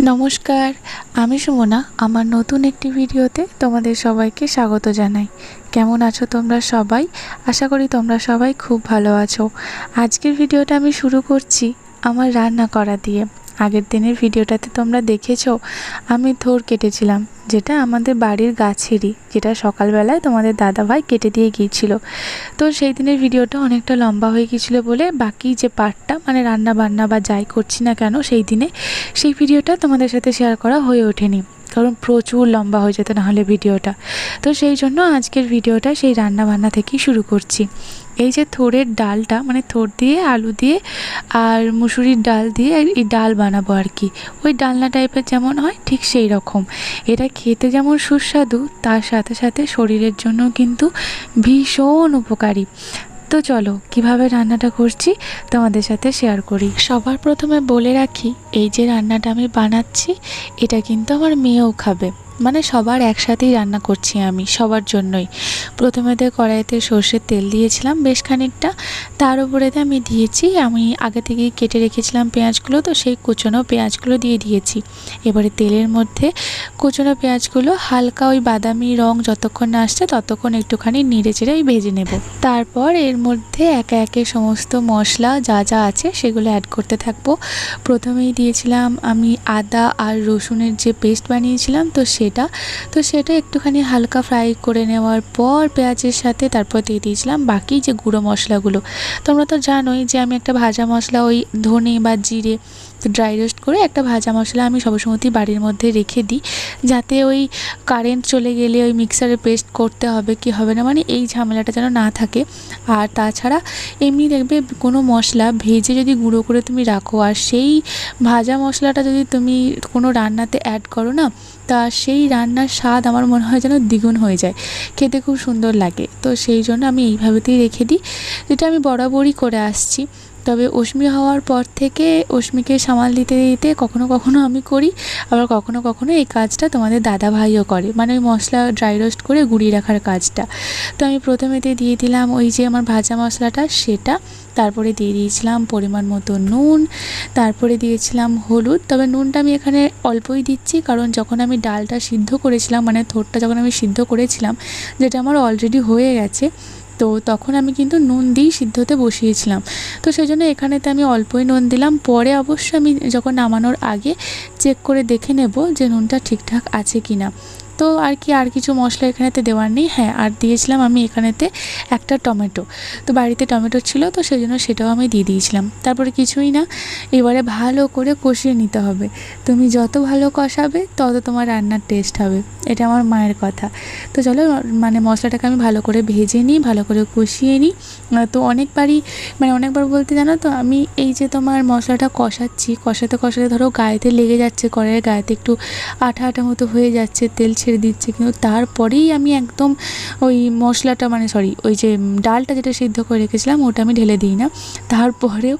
নমস্কার, আমি সুমনা। আমার নতুন একটি ভিডিওতে তোমাদের সবাইকে স্বাগত জানাই। কেমন আছো তোমরা সবাই? আশা করি তোমরা সবাই খুব ভালো আছো। আজকের ভিডিওটা আমি শুরু করছি আমার রান্না করা দিয়ে। আগের দিনের ভিডিওটাতে তোমরা দেখেছো আমি থোড় কেটেছিলাম, যেটা আমাদের বাড়ির গাছেরই, যেটা সকালবেলায় তোমাদের দাদাভাই কেটে দিয়ে গিয়েছিল। তো সেই দিনের ভিডিওটা অনেকটা লম্বা হয়ে গিয়েছিলো বলে বাকি যে পার্টটা মানে রান্না বান্না বা যাই করছি না কেন সেই দিনে, সেই ভিডিওটা তোমাদের সাথে শেয়ার করা হয়ে ওঠেনি, কারণ প্রচুর লম্বা হয়ে যেত নাহলে ভিডিওটা। তো সেই জন্য আজকের ভিডিওটা সেই রান্না বান্না থেকেই শুরু করছি। এই যে থোড়ের ডালটা মানে থোড় দিয়ে আলু দিয়ে আর মুসুরির ডাল দিয়ে এই ডাল বানাবো আর কি, ওই ডালনা টাইপের যেমন হয় ঠিক সেই রকম। এটা খেতে যেমন সুস্বাদু, তার সাথে সাথে শরীরের জন্য কিন্তু ভীষণ উপকারী। তো চলো কিভাবে রান্নাটা করছি তোমাদের সাথে শেয়ার করি। সবার প্রথমে বলে রাখি, এই যে রান্নাটা আমি বানাচ্ছি এটা কিন্তু আমার মেয়েও খাবে, মানে সবার একসাথেই রান্না করছি আমি, সবার জন্যই। প্রথমেতে কড়াইতে সর্ষের তেল দিয়েছিলাম বেশ খানিকটা, তার উপরেতে আমি দিয়েছি আমি আগে থেকেই কেটে রেখেছিলাম পেঁয়াজগুলো, তো সেই কুচনো পেঁয়াজগুলো দিয়ে দিয়েছি। এবারে তেলের মধ্যে কুচনো পেঁয়াজগুলো হালকা ওই বাদামি রং যতক্ষণ না আসছে ততক্ষণ একটুখানি নেড়ে চেড়ে ভেজে নেব। তারপর এর মধ্যে একে একে সমস্ত মশলা যা যা আছে সেগুলো অ্যাড করতে থাকবো। প্রথমেই দিয়েছিলাম আমি আদা আর রসুনের যে পেস্ট বানিয়েছিলাম, তো সেটা একটুখানি হালকা ফ্রাই করে নেওয়ার পর পেঁয়াজের সাথে তারপর দিয়ে দিয়েছিলাম বাকি যে গুঁড়ো মশলাগুলো। তোমরা তো জানোই যে আমি একটা ভাজা মশলা ওই ধনে বা জিরে ড্রাই রোস্ট করে একটা ভাজা মশলা আমি সবসময়তেই বাড়ির মধ্যে রেখে দিই, যাতে ওই কারেন্ট চলে গেলে ওই মিক্সারে পেস্ট করতে হবে কি হবে না, মানে এই ঝামেলাটা যেন না থাকে। আর তাছাড়া এমনি দেখবে কোনো মশলা ভেজে যদি গুঁড়ো করে তুমি রাখো আর সেই ভাজা মশলাটা যদি তুমি কোনো রান্নাতে অ্যাড করো না, তা সেই রান্নার স্বাদ আমার মনে হয় যেন দ্বিগুণ হয়ে যায়, খেতে খুব সুন্দর লাগে। তো সেই জন্য আমি এইভাবেতেই রেখে দিই, যেটা আমি বরাবরই করে আসছি। তবে অস্মি হওয়ার পর থেকে অস্মিকে সামাল দিতে দিতে কখনো কখনো আমি করি, আবার কখনো কখনো এই কাজটা তোমাদের দাদা ভাইও করে, মানে ওই মশলা ড্রাই রোস্ট করে গুঁড়িয়ে রাখার কাজটা। তো আমি প্রথমেতে দিয়ে দিলাম ওই যে আমার ভাজা মশলাটা সেটা, তারপরে দিয়ে দিয়েছিলাম পরিমাণ মতো নুন, তারপরে দিয়েছিলাম হলুদ। তবে নুনটা আমি এখানে অল্পই দিচ্ছি, কারণ যখন আমি ডালটা সিদ্ধ করেছিলাম মানে থোড়টা যখন আমি সিদ্ধ করেছিলাম, যেটা আমার অলরেডি হয়ে গেছে, তো তখন আমি কিন্তু নুন দিয়েই সিদ্ধ হতে বসিয়েছিলাম। তো সেই জন্য এখানেতে আমি অল্পই নুন দিলাম। পরে অবশ্য আমি যখন নামানোর আগে চেক করে দেখে নেব যে নুনটা ঠিকঠাক আছে কি না। তো আর কি আর কিছু মশলা এখানেতে দেওয়ার নেই। হ্যাঁ, আর দিয়েছিলাম আমি এখানেতে একটা টমেটো, তো বাড়িতে টমেটো ছিল তো সেই জন্য সেটাও আমি দিয়ে দিয়েছিলাম। তারপরে কিছুই না, এবারে ভালো করে কষিয়ে নিতে হবে। তুমি যত ভালো কষাবে তত তোমার রান্নার টেস্ট হবে, এটা আমার মায়ের কথা। তো চলো মানে মশলাটাকে আমি ভালো করে ভেজে নিই, ভালো করে কষিয়ে নিই। তো অনেকবার বলতে জানো তো, আমি এই যে তোমার মশলাটা কষাচ্ছি, কষাতে কষাতে ধরো গায়েতে লেগে যাচ্ছে, কড়াইয়ের গায়েতে একটু আঠা আঠা মতো হয়ে যাচ্ছে, তেল ছেড়ে দিচ্ছে, কিন্তু তারপরেই আমি একদম ওই মশলাটা ওই যে ডালটা যেটা সিদ্ধ করে রেখেছিলাম ওটা আমি ঢেলে দিই না। তারপরেও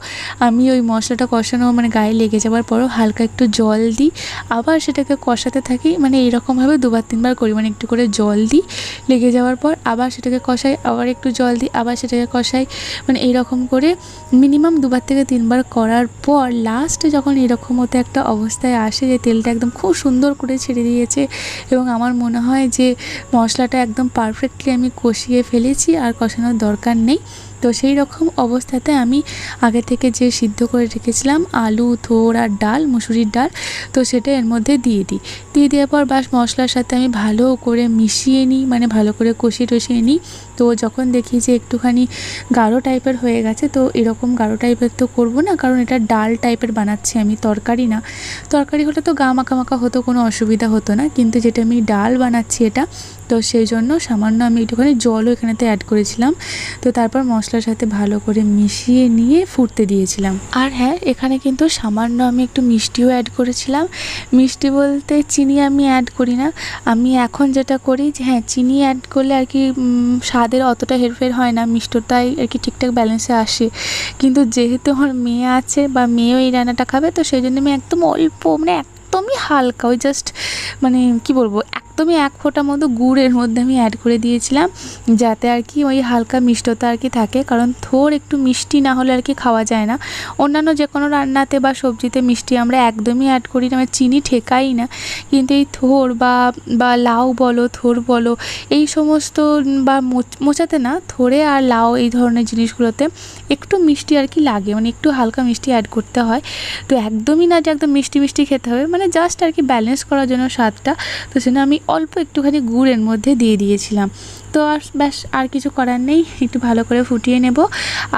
আমি ওই মশলাটা কষানো গায়ে লেগে যাওয়ার পরেও হালকা একটু জল দিই, আবার সেটাকে কষাতে থাকি, মানে এইরকমভাবে দুবার তিনবার করি, মানে একটু করে জল দিই, লেগে যাওয়ার পর আবার সেটাকে কষাই, আবার একটু জল দিই, আবার সেটাকে কষাই, মানে এইরকম করে মিনিমাম দুবার থেকে তিনবার করার পর লাস্টে যখন এরকম মতো একটা অবস্থায় আসে যে তেলটা একদম খুব সুন্দর করে ছেড়ে দিয়েছে এবং আমার মনে হয় যে মশলাটা একদম পারফেক্টলি আমি কষিয়ে ফেলেছি আর কষানোর দরকার নেই, তো সেই রকম অবস্থাতে আমি আগে থেকে যে সিদ্ধ করে রেখেছিলাম আলু থোড় আর ডাল মুসুরির ডাল, তো সেটা এর মধ্যে দিয়ে দেওয়ার পর বাস মশলার সাথে আমি ভালো করে মিশিয়ে নিই, মানে ভালো করে কষিয়ে টষিয়ে নিই। তো যখন দেখি যে একটুখানি গাঢ় টাইপের হয়ে গেছে, তো এরকম গাঢ় টাইপের তো করব না, কারণ এটা ডাল টাইপের বানাচ্ছি আমি, তরকারি না। তরকারি হলে তো গা মাখা মাখা হতো, কোনো অসুবিধা হতো না, কিন্তু যেটা আমি ডাল বানাচ্ছি এটা, তো সেই জন্য সামান্য আমি একটুখানি জলও এখানেতে অ্যাড করেছিলাম। তো তারপর মশলার সাথে ভালো করে মিশিয়ে নিয়ে ফুটতে দিয়েছিলাম। আর হ্যাঁ, এখানে কিন্তু সামান্য আমি একটু মিষ্টিও অ্যাড করেছিলাম। মিষ্টি বলতে চিনি আমি অ্যাড করি না, আমি এখন যেটা করি যে হ্যাঁ চিনি অ্যাড করলে আর কি স্বাদের অতটা হেরফের হয় না, মিষ্টতাই আর কি ঠিকঠাক ব্যালেন্সে আসে। কিন্তু যেহেতু আমার মেয়ে আছে বা মেয়েও এই রান্নাটা খাবে, তো সেই জন্য আমি একদম অল্প, মানে একদমই হালকা, ওই জাস্ট মানে কী বলবো, একদমই 1 ফোঁটা মতো গুড় এর মধ্যে আমি অ্যাড করে দিয়েছিলাম, যাতে আর কি ওই হালকা মিষ্টতা আর কি থাকে, কারণ থোড় একটু মিষ্টি না হলে আর কি খাওয়া যায় না। অন্যান্য যে কোনো রান্নাতে বা সবজিতে মিষ্টি আমরা একদমই অ্যাড করি না, আমরা চিনি ঠেকাই না, কিন্তু এই থোড় বা লাউ বলো, থোড় বলো, এই সমস্ত বা মোচাতে না, থোড়ে আর লাউ এই ধরনের জিনিসগুলোতে একটু মিষ্টি আর কি লাগে, মানে একটু হালকা মিষ্টি অ্যাড করতে হয়। তো একদমই না যে একদম মিষ্টি মিষ্টি খেতে হবে, মানে জাস্ট আর কি ব্যালেন্স করার জন্য স্বাদটা, তো সেজন্য আমি অল্প একটুখানি গুড়ের মধ্যে দিয়ে দিয়েছিলাম। তো আর ব্যাস, আর কিছু করার নেই, একটু ভালো করে ফুটিয়ে নেব।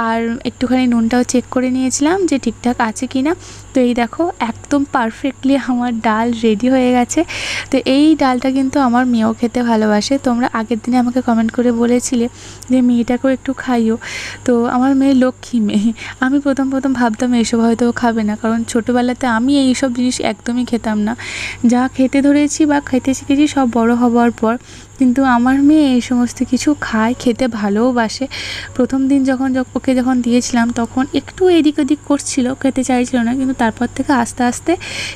আর একটুখানি নুনটাও চেক করে নিয়েছিলাম যে ঠিকঠাক আছে কি না। তো এই দেখো একদম পারফেক্টলি আমার ডাল রেডি হয়ে গেছে। তো এই ডালটা কিন্তু আমার মেয়েও খেতে ভালোবাসে। তোমরা আগের দিনে আমাকে কমেন্ট করে বলেছিলে যে মেয়েটাকেও একটু খাইও। তো আমার মেয়ে লক্ষ্মী মেয়ে। আমি প্রথম ভাবতাম এসব হয়তো খাবে না, কারণ ছোটোবেলাতে আমি এইসব জিনিস একদমই খেতাম না। যা খেতে ধরেছি বা খেতে শিখেছি সব বড় হওয়ার পর, কিন্তু আমার মেয়ে এই সমস্ত কিছু খায়, খেতে ভালোবাসে। প্রথম দিন ওকে যখন দিয়েছিলাম তখন একটু এদিক ওদিক করছিল, খেতে চাইছিল না, কিন্তু তারপর থেকে আস্তে আস্তে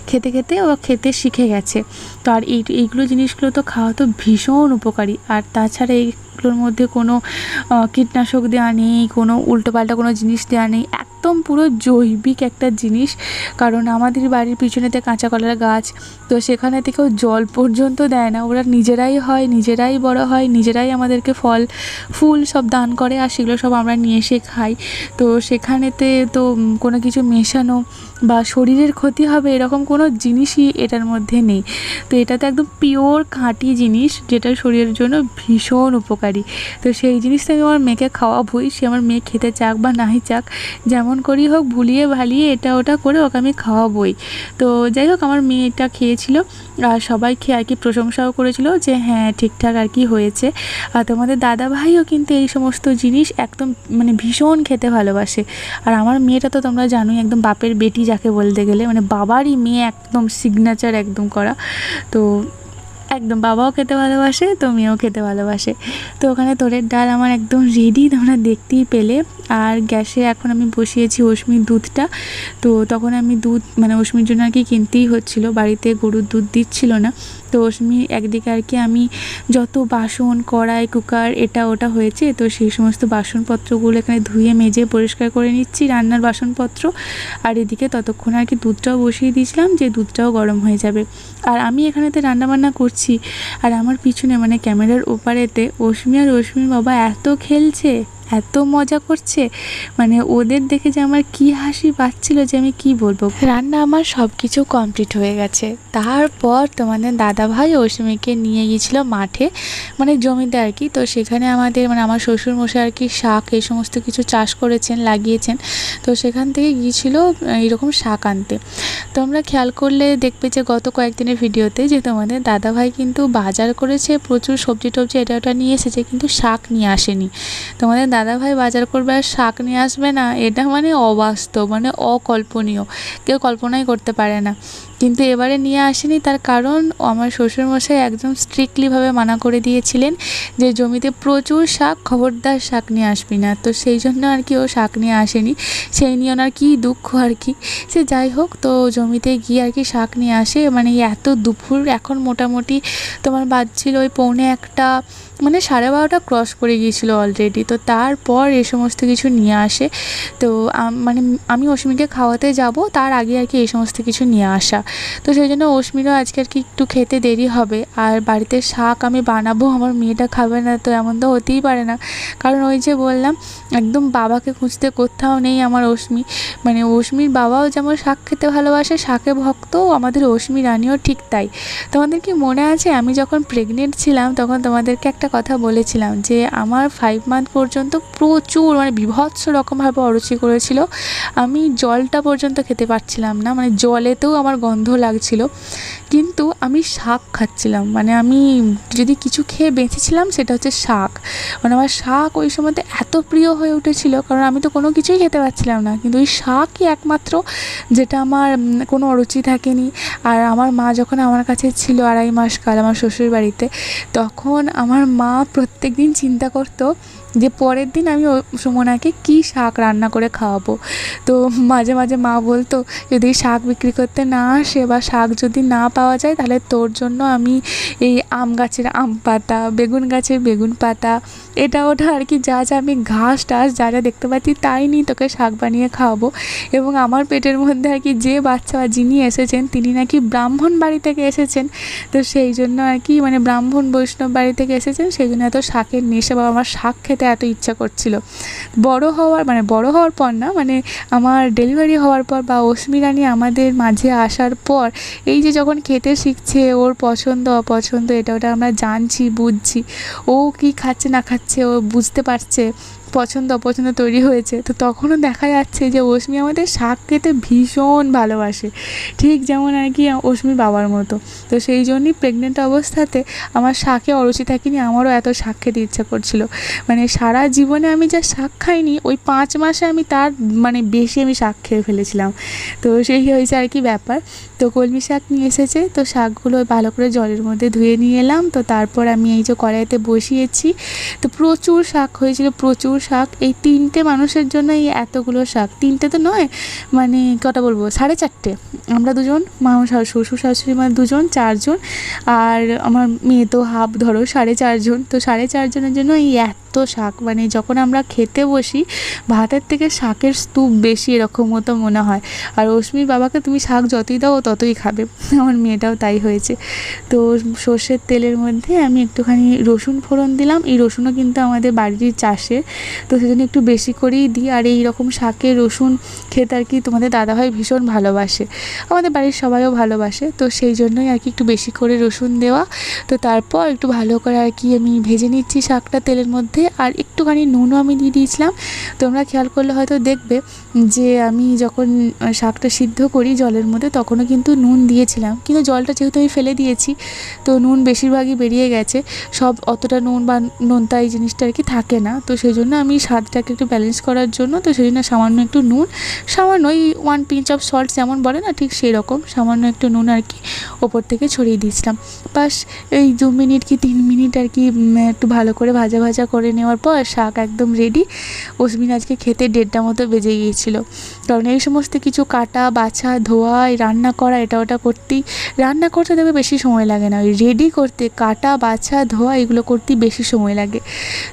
খেতে ও খেতে শিখে গেছে। তো আর এইগুলো জিনিসগুলো তো খাওয়া তো ভীষণ উপকারী। আর তাছাড়া এইগুলোর মধ্যে কোনো কীটনাশক দেওয়া নেই, কোনো উল্টোপাল্টা কোনো জিনিস দেওয়া নেই, একদম পুরো জৈবিক একটা জিনিস। কারণ আমাদের বাড়ির পিছনেতে কাঁচা কলার গাছ, তো সেখানে থেকেও জল পর্যন্ত দেয় না, ওরা নিজেরাই হয়, নিজেরাই বড় হয়, নিজেরাই আমাদেরকে ফল ফুল সব দান করে, আর সেগুলো সব আমরা নিয়ে এসে খাই। তো সেখানেতে তো কোনো কিছু মেশানো বা শরীরের ক্ষতি হবে এরকম কোনো জিনিসই এটার মধ্যে নেই। তো এটা তো একদম পিওর খাঁটি জিনিস, যেটা শরীরের জন্য ভীষণ উপকারী। তো সেই জিনিসটা আমি আমার মেয়েকে খাওয়াবই, সে আমার মেয়ে খেতে চাক বা নাই চাক, যেমন করি হোক ভুলিয়ে ভালিয়ে এটা ওটা করে ওকে আমি খাওয়াবই। তো যাই হোক, আমার মেয়ে এটা খেয়েছিল, আর সবাই খেয়ে আর কি প্রশংসাও করেছিল যে হ্যাঁ ঠিকঠাক আর কি হয়েছে। আর তোমাদের দাদাভাইও কিন্তু এই সমস্ত জিনিস একদম মানে ভীষণ খেতে ভালোবাসে। আর আমার মেয়েটা তো তোমরা জানোই, একদম বাপের বেটি যাকে বলতে গেলে, মানে বাবারই মেয়ে, একদম সিগনেচার একদম করা। তো একদম বাবাও খেতে ভালোবাসে, তো মেয়েও খেতে ভালোবাসে। তো ওখানে তোরের ডাল আমার একদম রেডি, তোমরা দেখতেই পেলে। আর গ্যাসে এখন আমি বসিয়েছি অশ্মির দুধটা। তো তখন আমি দুধ মানে অশ্মির জন্য আর কি কিনতেই হচ্ছিলো, বাড়িতে গরুর দুধ দিচ্ছিল না। তো অশ্মি একদিকে আর কি আমি যত বাসন, কড়াই, কুকার এটা ওটা হয়েছে, তো সেই সমস্ত বাসনপত্রগুলো এখানে ধুয়ে মেজে পরিষ্কার করে নিচ্ছি, রান্নার বাসনপত্র। আর এদিকে ততক্ষণ আর কি দুধটাও বসিয়ে দিয়েছিলাম, যে দুধটাও গরম হয়ে যাবে। আর আমি এখানেতে রান্নাবান্না করছি, আর আমার পিছনে মানে ক্যামেরার ওপারেতে অশ্মি আর অশ্মির বাবা এত খেলছে, এত মজা করছে, মানে ওদের দেখে যে আমার কি হাসি পাচ্ছিল যে আমি কি বলবো। রান্না আমার সব কিছু কমপ্লিট হয়ে গেছে। তারপর তোমাদের দাদাভাই অশ্মিকে নিয়ে গিয়েছিলো মাঠে, মানে জমিতে আর কি। তো সেখানে আমাদের মানে আমার শ্বশুরমশাই আর কি শাক এই সমস্ত কিছু চাষ করেছেন, লাগিয়েছেন। তো সেখান থেকে গিয়েছিলো এরকম শাক আনতে। তোমরা খেয়াল করলে দেখবে যে গত কয়েকদিনের ভিডিওতে যে তোমাদের দাদাভাই কিন্তু বাজার করেছে, প্রচুর সবজি টবজি এটা ওটা নিয়ে এসেছে, কিন্তু শাক নিয়ে আসেনি। তোমাদের দাদাভাই বাজার করবে আর শাক নিয়ে আসবে না, এটা মানে অবাস্তব, মানে অকল্পনীয়, কেউ কল্পনাই করতে পারে না। কিন্তু এবারে নিয়ে আসেনি, তার কারণ আমার শ্বশুরমশাই একদম স্ট্রিক্টলিভাবে মানা করে দিয়েছিলেন যে জমিতে প্রচুর শাক, খবরদার শাক নিয়ে আসবি না। তো সেই জন্য আর কি ও শাক নিয়ে আসেনি, সেই নিয়ে ওনার কী দুঃখ আর কি। সে যাই হোক, তো জমিতে গিয়ে আর কি শাক নিয়ে আসে, মানে এত দুপুর এখন মোটামুটি তোমার বাজছিল ওই 1:45, মানে 12:30 ক্রস করে গিয়েছিলো অলরেডি। তো তারপর এই সমস্ত কিছু নিয়ে আসে। তো মানে আমি অশ্মিকে খাওয়াতে যাব তার আগে আর কি এই সমস্ত কিছু নিয়ে আসা। তো সেই জন্য অশ্মিরও আজকে আর কি একটু খেতে দেরি হবে। আর বাড়িতে শাক আমি বানাবো, আমার মেয়েটা খাবে না, তো এমন তো হতেই পারে না। কারণ ওই যে বললাম, একদম বাবাকে খুঁজতে কোথাও নেই আমার অশ্মি। মানে অশ্মির বাবাও যেমন শাক খেতে ভালোবাসে, শাকে ভক্ত, আমাদের অশ্মি রানীও ঠিক তাই। তোমাদের কি মনে আছে আমি যখন প্রেগনেন্ট ছিলাম তখন তোমাদেরকে একটা কথা বলেছিলাম যে আমার 5 মান্থ পর্যন্ত প্রচুর মানে বীভৎস রকমভাবে অরুচি করেছিল, আমি জলটা পর্যন্ত খেতে পারছিলাম না, মানে জলেতেও আমার গন্ধ লাগছিল, কিন্তু আমি শাক খাচ্ছিলাম। মানে আমি যদি কিছু খেয়ে বেঁচেছিলাম সেটা হচ্ছে শাক। মানে আমার শাক ওই সময়তে এত প্রিয় হয়ে উঠেছিল, কারণ আমি তো কোনো কিছুই খেতে পারছিলাম না, কিন্তু ওই শাকই একমাত্র যেটা আমার কোনো অরুচি থাকেনি। আর আমার মা যখন আমার কাছে ছিল 2.5 মাস কাল আমার শ্বশুর বাড়িতে, তখন আমার মা প্রত্যেক দিন চিন্তা করতো যে পরের দিন আমি সুমনাকে কী শাক রান্না করে খাওয়াবো। তো মাঝে মাঝে মা বলতো, যদি শাক বিক্রি করতে না আসে বা শাক যদি না পাওয়া যায়, তাহলে তোর জন্য আমি এই আম গাছের আম পাতা, বেগুন গাছের বেগুন পাতা, এটা ওটা আর কি, যা যা আমি ঘাস টাস যা যা দেখতে পাচ্ছি তাই নিয়ে তোকে শাক বানিয়ে খাওয়াবো। এবং আমার পেটের মধ্যে আর কি যে বাচ্চা বা যিনি এসেছেন তিনি নাকি ব্রাহ্মণ বাড়ি থেকে এসেছেন। তো সেই জন্য আর কি, মানে ব্রাহ্মণ বৈষ্ণব বাড়ি থেকে এসেছেন, সেই জন্য এত শাকের নেশা বা আমার শাক খেতে এত ইচ্ছা করছিল। বড় হওয়ার পর না, মানে আমার ডেলিভারি হওয়ার পর বা অস্মি রানী আমাদের মাঝে আসার পর, এই যে যখন খেতে শিখছে, ওর পছন্দ অপছন্দ এটা ওটা আমরা জানছি, বুঝছি, ও কী খাচ্ছে না খাচ্ছে ও বুঝতে পারছে, পছন্দ অপছন্দ তৈরি হয়েছে। তো তখনও দেখা যাচ্ছে যে অস্মি আমাদের শাক খেতে ভীষণ ভালোবাসে, ঠিক যেমন আর কি অস্মির বাবার মতো। তো সেই জন্যই প্রেগনেন্ট অবস্থাতে আমার শাকে অরুচি থাকিনি, আমারও এত শাক খেতে ইচ্ছা করছিল। মানে সারা জীবনে আমি যা শাক খাইনি, ওই 5 মাসে আমি তার মানে বেশি আমি শাক খেয়ে ফেলেছিলাম। তো সেই হয়েছে আর কি ব্যাপার। তো কলমি শাক নিয়ে এসেছে, তো শাকগুলো ভালো করে জলের মধ্যে ধুয়ে নিয়ে এলাম। তো তারপর আমি এই যে কড়াইতে বসিয়েছি, তো প্রচুর শাক হয়েছিল, প্রচুর শাক। এই 3টে মানুষের জন্য এই এতগুলো শাক, 3টে তো নয়, মানে কটা বলবো, 4.5টে। আমরা দুজন, মা শ্বশুর শাশুড়ি, মানে দুজন, 4জন, আর আমার মেয়ে তো হাফ, ধরো 4.5 জন। তো 4.5 জনের জন্য এই এত শাক, মানে যখন আমরা খেতে বসি ভাতের থেকে শাকের স্তূপ বেশি, এরকম মতো মনে হয়। আর অস্মির বাবাকে তুমি শাক যতই দাও ততই খাবে, আমার মেয়েটাও তাই হয়েছে। তো সর্ষের তেলের মধ্যে আমি একটুখানি রসুন ফোড়ন দিলাম। এই রসুনও কিন্তু আমাদের বাড়ির চাষের, তো সেজন্য একটু বেশি করেই দিই। আর এই রকম শাকে রসুন খেতে আর কি তোমাদের দাদাভাই ভীষণ ভালোবাসে, আমাদের বাড়ির সবাইও ভালোবাসে, তো সেই জন্যই আর কি একটু বেশি করে রসুন দেওয়া। তো তারপর একটু ভালো করে আর কি আমি ভেজে নিচ্ছি শাকটা তেলের মধ্যে। আর একটুখানি নুনও আমি দিয়ে দিয়েছিলাম। তোমরা খেয়াল করলে হয়তো দেখবে যে আমি যখন শাকটা সিদ্ধ করি জলের মধ্যে, তখনও কিন্তু নুন দিয়েছিলাম, কিন্তু জলটা যেহেতু আমি ফেলে দিয়েছি, তো নুন বেশিরভাগই বেরিয়ে গেছে। সব অতটা নুন বা নোনতা এই জিনিসটা আর কি থাকে না। তো সেই জন্য আমি স্বাদটাকে একটু ব্যালেন্স করার জন্য, তো সেই জন্য সামান্য একটু নুন, সামান্য ওই 1 পিঞ্চ অফ সল্ট যেমন বলে না, ঠিক সেই রকম সামান্য একটু নুন আর কি ওপর থেকে ছড়িয়ে দিয়েছিলাম। বাস এই 2 মিনিট কি 3 মিনিট আর কি একটু ভালো করে ভাজা ভাজা করে নেওয়ার পর শাক একদম রেডি। অস্মিন আজকে খেতে 1:30টা মতো বেজে গিয়েছিল, কারণ এই সমস্ত কিছু কাটা বাছা ধোয়া, রান্না করা, এটা ওটা করতেই, রান্না করতে দেবে বেশি সময় লাগে না, ওই রেডি করতে, কাটা বাছা ধোয়া এগুলো করতেই বেশি সময় লাগে।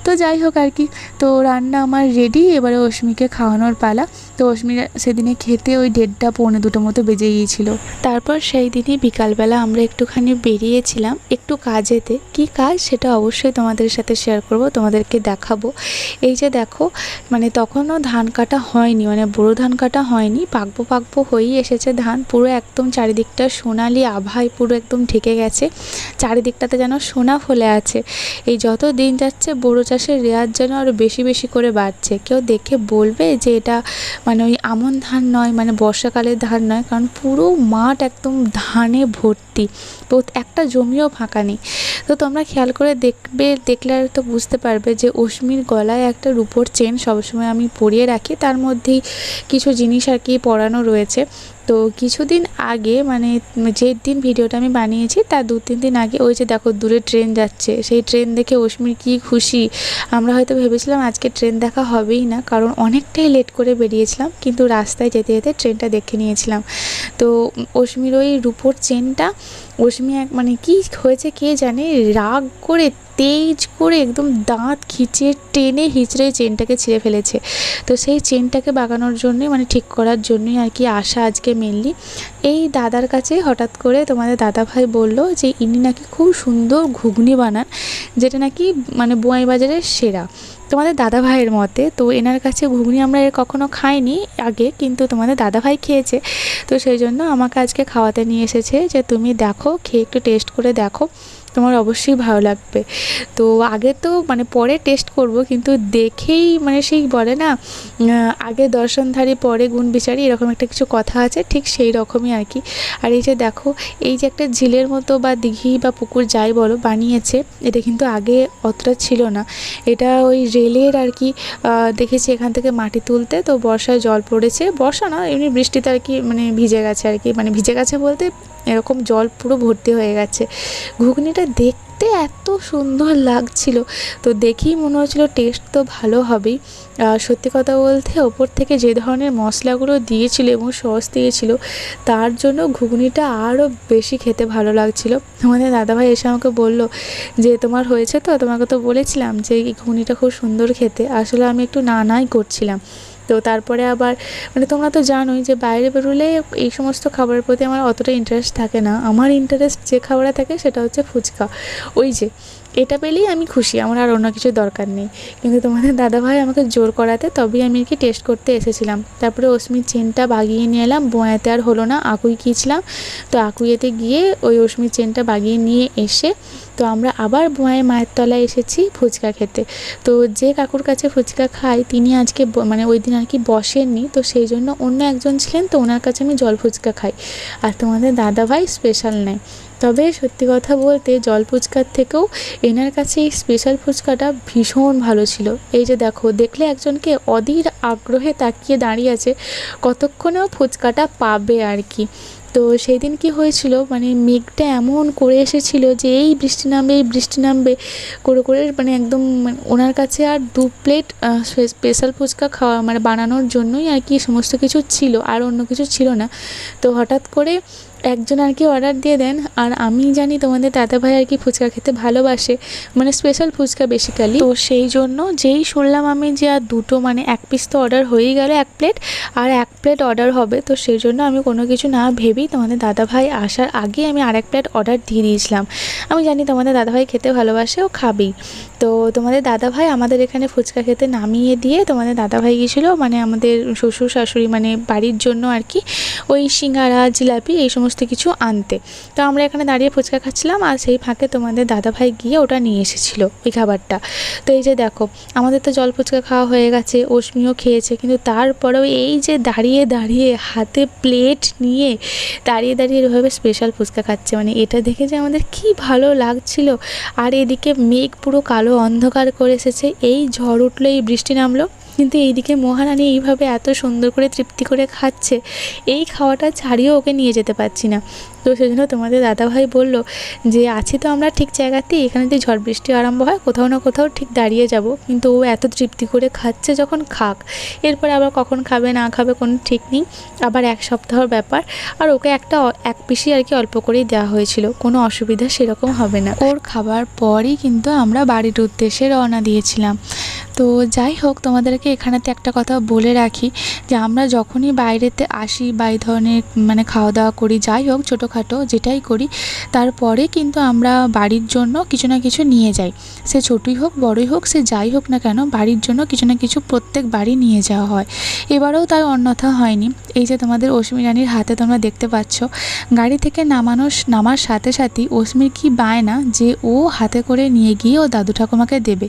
তো যাই হোক আর কি, তো রান্না আমার রেডি, এবারে অস্মিকে খাওয়ানোর পালা। তো অস্মির সেদিনে খেতে ওই 1:30টা পৌনে 2টো মতো বেজে গিয়েছিল। তারপর সেই দিনই বিকালবেলা আমরা একটুখানি বেরিয়েছিলাম একটু কাজেতে। কি কাজ সেটা অবশ্যই তোমাদের সাথে শেয়ার করব, তোমাদেরকে দেখাবো। এই যে দেখো, মানে তখনও ধান কাটা হয়নি, মানে বড়ো ধান কাটা হয়নি, পাকবো হয়েই এসেছে ধান, পুরো একদম চারিদিকটা সোনালি আভায় পুরো একদম ঢেকে গেছে, চারিদিকটাতে যেন সোনা ফলে আছে। এই যত দিন যাচ্ছে বোরো চাষের রেওয়াজ যেন আরও বেশি বেশি করে বাড়ছে। কেউ দেখে বলবে যে এটা মানে ওই আমন ধান নয়, মানে বর্ষাকালের ধান নয়, কারণ পুরো মাঠ একদম ধানে ভর্তি, তো একটা জমিও ফাঁকা নেই। তো তোমরা খেয়াল করে দেখলে তো বুঝতে পারবে যে অস্মির গলায় একটা রূপোর চেন সবসময় আমি পরিয়ে রাখি, তার মধ্যেই কিছু জিনিস আর কি পরানো রয়েছে। তো কিছুদিন আগে, মানে যে দিন ভিডিওটা আমি বানিয়েছি তার 2-3 দিন আগে, ওই যে দেখো দূরে ট্রেন যাচ্ছে, সেই ট্রেন দেখে অস্মির কী খুশি। আমরা হয়তো ভেবেছিলাম আজকে ট্রেন দেখা হবেই না, কারণ অনেকটাই লেট করে বেরিয়েছিলাম, কিন্তু রাস্তায় যেতে যেতে ট্রেনটা দেখে নিয়েছিলাম। তো অস্মির ওই রূপোর চেনটা অস্মি মানে কি হয়েছে কে জানে, রাগ করে তেজ করে একদম দাঁত খিঁচে টেনে হিঁচড়ে চেনটাকে ছিঁড়ে ফেলেছে। তো সেই চেনটাকে বাগানোর জন্যই, মানে ঠিক করার জন্যই আর কি আসা আজকে মেনলি। এই দাদার কাছে হঠাৎ করে তোমাদের দাদাভাই বলল যে ইনি নাকি খুব সুন্দর ঘুগনি বানান, যেটা নাকি মানে বোয়াই বাজারের সেরা তোমাদের দাদাভাইয়ের মতে। তো এনার কাছে ঘুগনি আমরা এর কখনো খাইনি আগে, কিন্তু তোমাদের দাদাভাই খেয়েছে, তো সেই জন্য আমাকে আজকে খাওয়াতে নিয়ে এসেছে যে তুমি দেখো, খেয়ে একটু টেস্ট করে দেখো, তোমার অবশ্যই ভালো লাগবে। তো আগে তো মানে পরে টেস্ট করব, কিন্তু দেখেই মানে সেই বলে না আগে দর্শনধারী পরে গুণ বিচারি, এরকম একটা কিছু কথা আছে, ঠিক সেই রকমই আর কি। আর এই যে দেখো, এই যে একটা ঝিলের মতো বা দিঘি বা পুকুর যাই বলো বানিয়েছে, এটা কিন্তু আগে অতটা ছিল না, এটা ওই রেলের আর কি দেখেছি এখান থেকে মাটি তুলতে, তো বর্ষায় জল পড়েছে, বর্ষা না এমনি বৃষ্টিতে আর কি, মানে ভিজে গেছে আর কি, মানে ভিজে গেছে বলতে এরকম জল পুরো ভর্তি হয়ে গেছে। ঘুগনিটা দেখতে দেখতে এত সুন্দর লাগছিল, তো দেখেই মনে হচ্ছিলো টেস্ট তো ভালো হবেই। সত্যি কথা বলতে ওপর থেকে যে ধরনের মশলাগুলো দিয়েছিল এবং সস দিয়েছিল, তার জন্য ঘুগনিটা আরও বেশি খেতে ভালো লাগছিল। আমাদের দাদাভাই এসে আমাকে বললো যে তোমার হয়েছে তো, তোমাকে তো বলেছিলাম যে এই ঘুগনিটা খুব সুন্দর খেতে। আসলে আমি একটু নাই করছিলাম। তো তারপরে আবার মানে তোমরা তো জানোই যে বাইরে বেরোলে এই সমস্ত খাবারের প্রতি আমার অতটা ইন্টারেস্ট থাকে না। আমার ইন্টারেস্ট যে খাবারে থাকে সেটা হচ্ছে ফুচকা। ওই যে এটা পেলেই আমি খুশি, আমার আর অন্য কিছু দরকার নেই। কিন্তু তোমাদের দাদাভাই আমাকে জোর করাতে তবেই আমি কি টেস্ট করতে এসেছিলাম। তারপরে অস্মির চেনটা বাগিয়ে নিয়ে এলাম, বোঁয়াতে আর হলো না, আকুই গিয়েছিলাম। তো আকুইয়েতে গিয়ে ওই অস্মির চেনটা বাগিয়ে নিয়ে এসে তো আমরা আবার বোঁয়ায় মায়ের তলায় এসেছি ফুচকা খেতে। তো যে কাকুর কাছে ফুচকা খাই তিনি আজকে মানে ওই দিন আর কি বসেননি, তো সেই জন্য অন্য একজন ছিলেন, তো ওনার কাছে আমি জল ফুচকা খাই। আর তোমাদের দাদাভাই স্পেশাল নেয়। তবে সত্যি কথা বলতে জল ফুচকার থেকেও এনার কাছে এই স্পেশাল ফুচকাটা ভীষণ ভালো ছিল। এই যে দেখো, দেখলে একজনকে অধীর আগ্রহে তাকিয়ে দাঁড়িয়ে আছে, কতক্ষণেও ফুচকাটা পাবে আর কি। তো সেই দিন কী হয়েছিল, মানে মেঘটা এমন করে এসেছিলো যে এই বৃষ্টি নামবে এই বৃষ্টি নামবে করে মানে একদম মানে ওনার কাছে আর 2 প্লেট স্পেশাল ফুচকা খাওয়া মানে বানানোর জন্যই আর কি সমস্ত কিছু ছিল, আর অন্য কিছু ছিল না। তো হঠাৎ করে একজন আর কি অর্ডার দিয়ে দেন, আর আমি জানি তোমাদের দাদাভাই আর কি ফুচকা খেতে ভালোবাসে, মানে স্পেশাল ফুচকা বেসিক্যালি। তো সেই জন্য যেই শুনলাম আমি যে আর দুটো মানে 1 পিস তো অর্ডার হয়েই গেল, 1 প্লেট আর 1 প্লেট অর্ডার হবে, তো সেই জন্য আমি কোনো কিছু না ভেবেই তোমাদের দাদাভাই আসার আগে আমি আর 1 প্লেট অর্ডার দিয়ে দিয়েছিলাম। আমি জানি তোমাদের দাদাভাই খেতে ভালোবাসে, ও খাবেই। তো তোমাদের দাদাভাই আমাদের এখানে ফুচকা খেতে নামিয়ে দিয়ে তোমাদের দাদাভাই গিয়েছিলো মানে আমাদের শ্বশুর শাশুড়ি মানে বাড়ির জন্য আর কি ওই সিঙ্গারা জিলাপি এই সমস্ত কিছু আনতে। তো আমরা এখানে দাঁড়িয়ে ফুচকা খাচ্ছিলাম, আর সেই ফাঁকে তোমাদের দাদাভাই গিয়ে ওটা নিয়ে এসেছিলো ওই খাবারটা। তো এই যে দেখো, আমাদের তো জল ফুচকা খাওয়া হয়ে গেছে, অস্মিও খেয়েছে, কিন্তু তারপরেও এই যে দাঁড়িয়ে দাঁড়িয়ে হাতে প্লেট নিয়ে দাঁড়িয়ে দাঁড়িয়ে এভাবে স্পেশাল ফুচকা খাচ্ছে, মানে এটা দেখে যে আমাদের কি ভালো লাগছিল। আর এদিকে মেঘ পুরো কালো অন্ধকার করে এসেছে, এই ঝড় উঠলো, এই বৃষ্টি নামলো, কিন্তু এইদিকে মহারানী এইভাবে এত সুন্দর করে তৃপ্তি করে খাচ্ছে, এই খাওয়াটা ছাড়িয়েও ওকে নিয়ে যেতে পারছি না। তো সেজন্য তোমাদের দাদাভাই বলল যে আছি তো আমরা ঠিক জায়গাতেই, এখানে যদি ঝড় বৃষ্টি আরম্ভ হয় কোথাও না কোথাও ঠিক দাঁড়িয়ে যাব, কিন্তু ও এত তৃপ্তি করে খাচ্ছে যখন খাক, এরপরে আবার কখন খাবে না খাবে কোনো ঠিক নেই, আবার 1 সপ্তাহর ব্যাপার। আর ওকে এক পিসই আর কি অল্প করেই দেওয়া হয়েছিল, কোনো অসুবিধা সেরকম হবে না। ওর খাবার পরই কিন্তু আমরা বাড়ির উদ্দেশ্যে রওনা দিয়েছিলাম। তো যাই হোক, তোমাদেরকে এখানেতে একটা কথা বলে রাখি যে আমরা যখনই বাইরেতে আসি বা এই ধরনের মানে খাওয়া দাওয়া করি, যাই হোক ছোটোখাটো যেটাই করি, তারপরে কিন্তু আমরা বাড়ির জন্য কিছু না কিছু নিয়ে যাই। সে ছোটোই হোক বড়ই হোক, সে যাই হোক না কেন, বাড়ির জন্য কিছু না কিছু প্রত্যেক বাড়ি নিয়ে যাওয়া হয়। এবারেও তার অন্যথা হয়নি। এই যে তোমাদের অস্মি রানীর হাতে তোমরা দেখতে পাচ্ছ, গাড়ি থেকে নামার সাথে সাথেই অস্মির কি বায়না যে ও হাতে করে নিয়ে গিয়ে ও দাদু ঠাকুমাকে দেবে।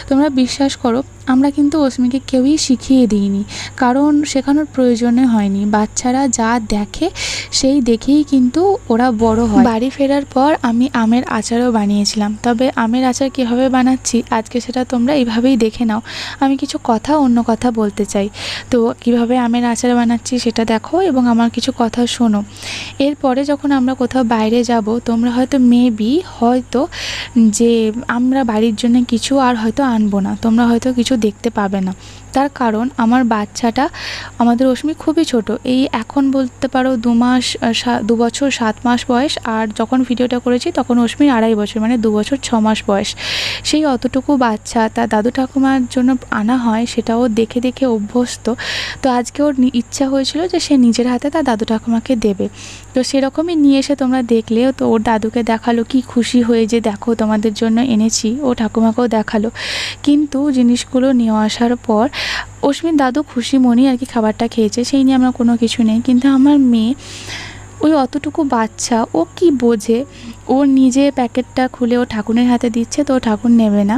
তোমরা বিশ্বাস করো, আমরা কিন্তু অস্মিকে কেউই শিখিয়ে দিইনি, কারণ শেখানোর প্রয়োজনে হয়নি। বাচ্চারা যা দেখে সেই দেখেই কিন্তু ওরা বড় হয়। বাড়ি ফেরার পর আমি আমের আচারও বানিয়েছিলাম, তবে আমের আচার কীভাবে বানাচ্ছি আজকে সেটা তোমরা এইভাবেই দেখে নাও। আমি কিছু অন্য কথা বলতে চাই, তো কিভাবে আমের আচার বানাচ্ছি সেটা দেখো এবং আমার কিছু কথা শোনো। এরপরে যখন আমরা কোথাও বাইরে যাব, তোমরা হয়তো হয়তো যে আমরা বাড়ির জন্য কিছু আর হয়তো আনবো না, তোমরা হয়তো কিছু দেখতে পাবে না। তার কারণ আমার বাচ্চাটা, আমাদের অস্মি খুবই ছোট, এই এখন বলতে পারো 2 বছর 7 মাস বয়স, আর যখন ভিডিওটা করেছি তখন অস্মির 2.5 বছর, মানে 2 বছর 6 মাস বয়স। সেই অতটুকু বাচ্চা তার দাদু ঠাকুমার জন্য আনা হয়, সেটাও দেখে দেখে অভ্যস্ত। তো আজকে ওর ইচ্ছা হয়েছিল যে সে নিজের হাতে তার দাদু ঠাকুমাকে দেবে, তো সেরকমই নিয়ে এসে তোমরা দেখলে। তো ওর দাদুকে দেখালো, কি খুশি হয়ে যে দেখো তোমাদের জন্য এনেছি, ও ঠাকুমাকেও দেখালো। কিন্তু জিনিসগুলো নিয়ে আসার পর অস্মির দাদু খুশি মনেই আর কি খাবারটা খেয়েছে, সেই নিয়ে আমরা কোনো কিছু নেই। কিন্তু আমার মেয়ে, ওই অতটুকু বাচ্চা, ও কি বোঝে, ও নিজে প্যাকেটটা খুলে ও ঠাকুরের হাতে দিচ্ছে, তো ঠাকুর নেবে না।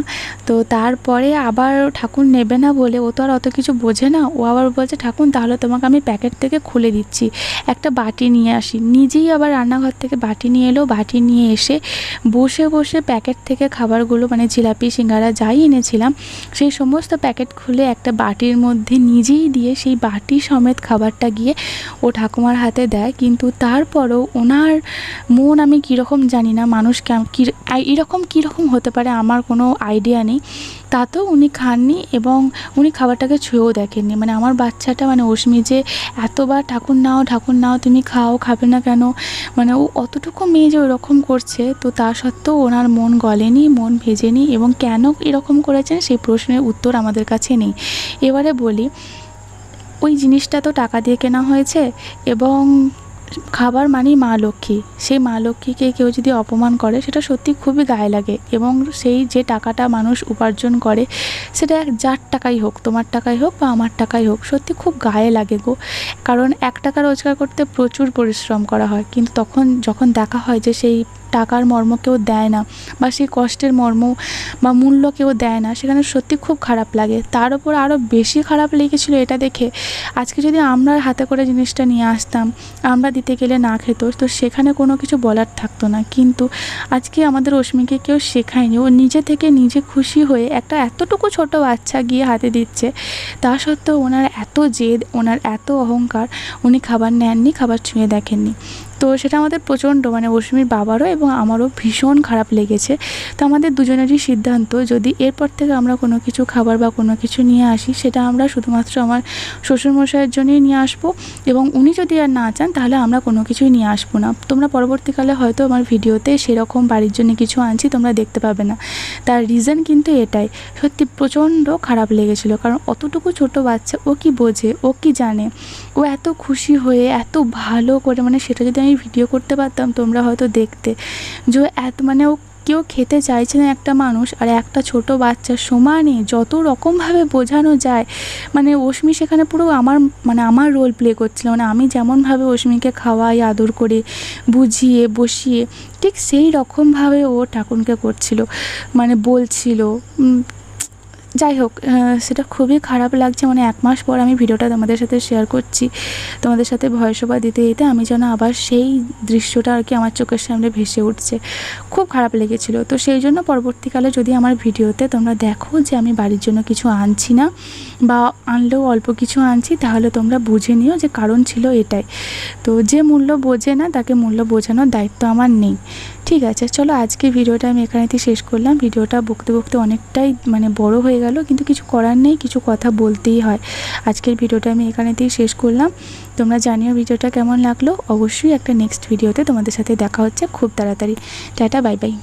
তো তারপরে আবার ঠাকুর নেবে না বলে, ও তো আর অত কিছু বোঝে না, ও আবার বলছে ঠাকুর তাহলে তোমাকে আমি প্যাকেট থেকে খুলে দিচ্ছি, একটা বাটি নিয়ে আসি। নিজেই আবার রান্নাঘর থেকে বাটি নিয়ে এলো, বাটি নিয়ে এসে বসে বসে প্যাকেট থেকে খাবারগুলো মানে জিলাপি সিঙ্গারা যাই এনেছিলাম সেই সমস্ত প্যাকেট খুলে একটা বাটির মধ্যে নিজেই দিয়ে সেই বাটি সমেত খাবারটা গিয়ে ও ঠাকুমার হাতে দেয়। কিন্তু তারপরও ওনার মন আমি কীরকম জানি না, মানুষ কীরকম হতে পারে আমার কোনো আইডিয়া নেই। তাতেও উনি খাননি এবং উনি খাবারটাকে ছুঁয়েও দেখেননি। মানে আমার বাচ্চাটা মানে অস্মি যে এতবার ঠাকুর নাও তুমি খাও, খাবে না কেন, মানে ও অতটুকু মেয়ে যে ওরকম করছে, তো তা সত্ত্বেও ওনার মন গলেনি, মন ভেজেনি এবং কেন এরকম করেছেন সেই প্রশ্নের উত্তর আমাদের কাছে নেই। এবারে বলি, ওই জিনিসটা তো টাকা দিয়ে কেনা হয়েছে এবং খাবার মানেই মা লক্ষ্মী, সেই মা লক্ষ্মীকে কেউ যদি অপমান করে সেটা সত্যি খুবই গায়ে লাগে। এবং সেই যে টাকাটা মানুষ উপার্জন করে সেটা যার টাকাই হোক, তোমার টাকাই হোক বা আমার টাকাই হোক, সত্যি খুব গায়ে লাগে গো। কারণ 1 টাকা রোজগার করতে প্রচুর পরিশ্রম করা হয়, কিন্তু যখন দেখা হয় যে সেই টাকার মর্ম কেউ দেয় না বা সেই কষ্টের মর্ম বা মূল্য কেউ দেয় না, সেখানে সত্যি খুব খারাপ লাগে। তার উপর আরও বেশি খারাপ লেগেছিলো এটা দেখে, আজকে যদি আমরা হাতে করে জিনিসটা নিয়ে আসতাম, আমরা দিতে গেলে না খেত, তো সেখানে কোনো কিছু বলার থাকতো না। কিন্তু আজকে আমাদের অস্মিকে কেউ শেখায়নি, ও নিজে থেকে নিজে খুশি হয়ে একটা এতটুকু ছোট বাচ্চা গিয়ে হাতে দিচ্ছে। তা সত্ত্বেও ওনার এত জেদ, ওনার এত অহংকার, উনি খাবার নেননি, খাবার ছুঁয়ে দেখেননি। তো সেটা আমাদের প্রচণ্ড, মানে অস্মির বাবারও এবং আমারও ভীষণ খারাপ লেগেছে। তো আমাদের দুজনেরই সিদ্ধান্ত, যদি এরপর থেকে আমরা কোনো কিছু খাবার বা কোনো কিছু নিয়ে আসি, সেটা আমরা শুধুমাত্র আমার শ্বশুরমশাইয়ের জন্যই নিয়ে আসবো এবং উনি যদি আর না চান তাহলে আমরা কোনো কিছুই নিয়ে আসবো না। তোমরা পরবর্তীকালে হয়তো আমার ভিডিওতে সেরকম বাড়ির জন্য কিছু আনছি তোমরা দেখতে পাবে না। তার রিজন কিন্তু এটাই, সত্যি প্রচণ্ড খারাপ লেগেছিলো। কারণ অতটুকু ছোট বাচ্চা, ও কি বোঝে, ও কি জানে, ও এত খুশি হয়ে এত ভালো করে, মানে সেটা যদি আমি ভিডিও করতে পারতাম তোমরা হয়তো দেখতে যে মানে ও কেউ খেতে চাইছে না একটা মানুষ, আর একটা ছোট বাচ্চা সমানে যত রকমভাবে বোঝানো যায়, মানে অস্মি সেখানে পুরো আমার রোল প্লে করছিল। মানে আমি যেমনভাবে অস্মিকে খাওয়াই, আদর করে বুঝিয়ে বসিয়ে, ঠিক সেই রকমভাবে ও ঠাকুরকে করছিল, মানে বলছিল। যাই হোক, সেটা খুবই খারাপ লাগছে। মানে 1 মাস পর আমি ভিডিওটা তোমাদের সাথে শেয়ার করছি, তোমাদের সাথে ভয়েস ওভার দিতে দিতে আমি যেন আবার সেই দৃশ্যটা আর কি আমার চোখের সামনে ভেসে উঠছে। খুব খারাপ লেগেছিলো। তো সেই জন্য পরবর্তীকালে যদি আমার ভিডিওতে তোমরা দেখো যে আমি বাড়ির জন্য কিছু আনছি না বা আনলেও অল্প কিছু আনছি, তাহলে তোমরা বুঝে নিও যে কারণ ছিল এটাই। তো যে মূল্য বোঝে না তাকে মূল্য বোঝানোর দায়িত্ব আমার নেই। ঠিক আছে, চলো আজকে ভিডিওটা আমি এখানেতেই শেষ করলাম। ভিডিওটা বকতে অনেকটাই মানে বড় হয়ে গেল, কিন্তু কিছু করার নেই, কিছু কথা বলতেই হয়। আজকের ভিডিওটা আমি এখানেতেই শেষ করলাম। তোমরা জানিও ভিডিওটা কেমন লাগলো। অবশ্যই একটা নেক্সট ভিডিওতে তোমাদের সাথে দেখা হচ্ছে খুব তাড়াতাড়ি। Tata, bye bye.